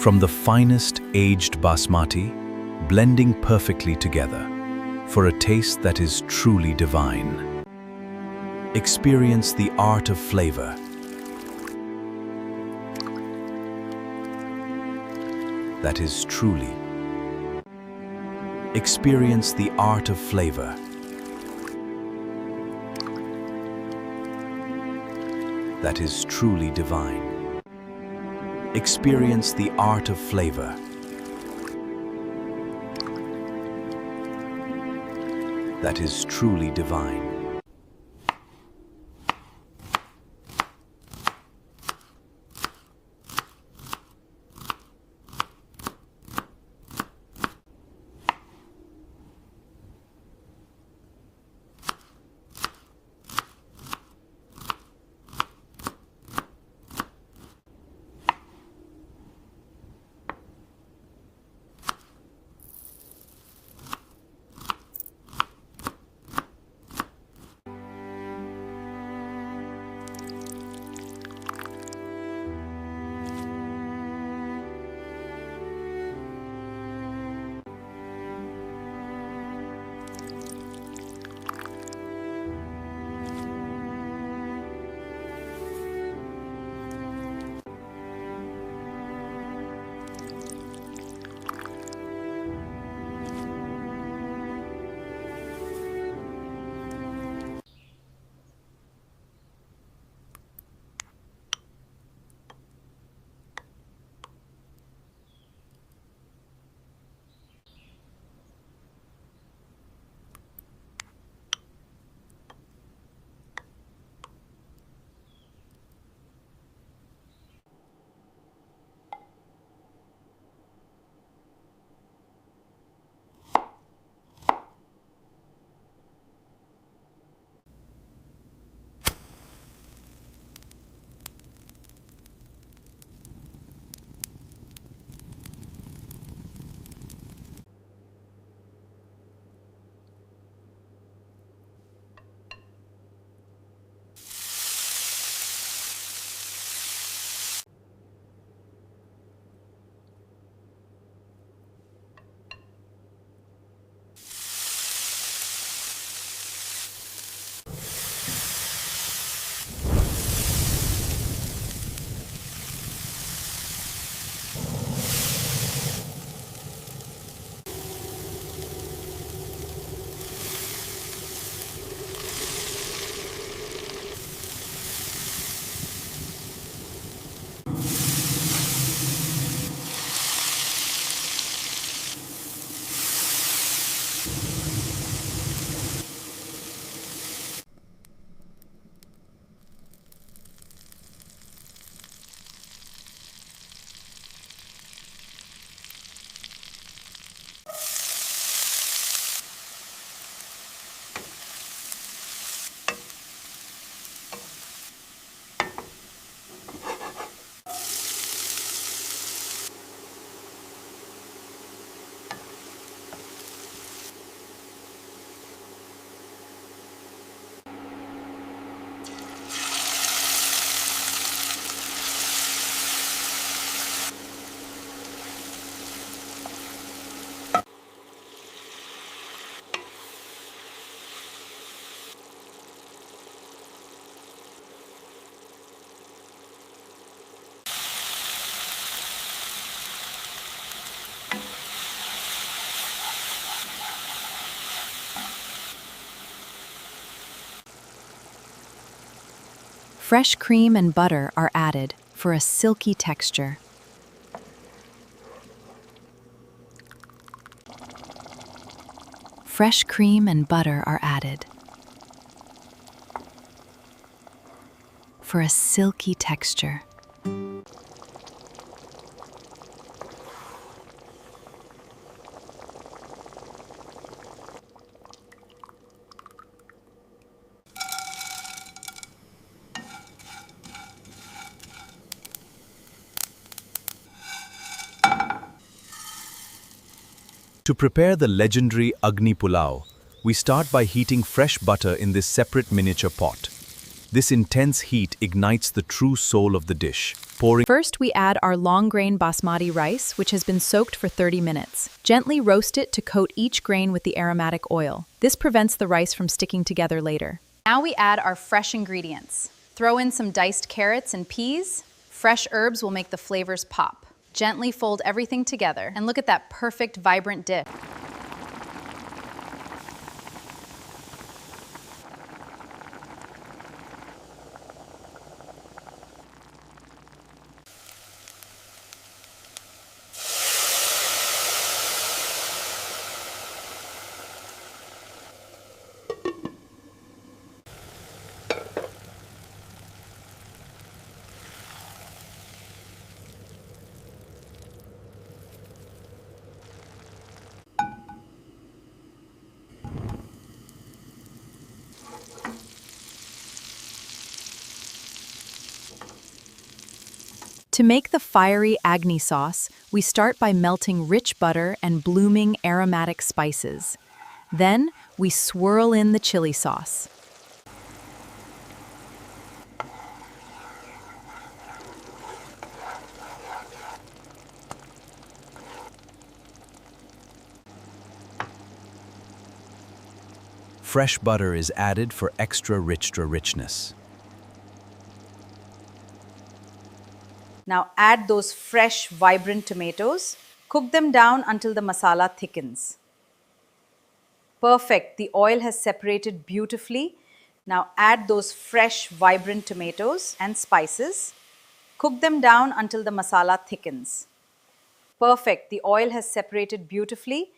from the finest aged basmati, blending perfectly together for a taste that is truly divine. Experience the art of flavor. That is truly. Experience the art of flavor. That is truly divine. Experience the art of flavor. That is truly divine. Fresh cream and butter are added for a silky texture. Fresh cream and butter are added for a silky texture. To prepare the legendary Agni Pulao, we start by heating fresh butter in this separate miniature pot. This intense heat ignites the true soul of the dish, pouring First, we add our long-grain basmati rice, which has been soaked for 30 minutes. Gently roast it to coat each grain with the aromatic oil. This prevents the rice from sticking together later. Now we add our fresh ingredients. Throw in some diced carrots and peas. Fresh herbs will make the flavors pop. Gently fold everything together, and look at that perfect, vibrant dish. To make the fiery Agni sauce, we start by melting rich butter and blooming aromatic spices. Then, we swirl in the chili sauce. fresh butter is added for extra richness. Now add those fresh, vibrant tomatoes. Cook them down until the masala thickens. Perfect. The oil has separated beautifully. Now add those fresh, vibrant tomatoes and spices. Cook them down until the masala thickens. Perfect. The oil has separated beautifully.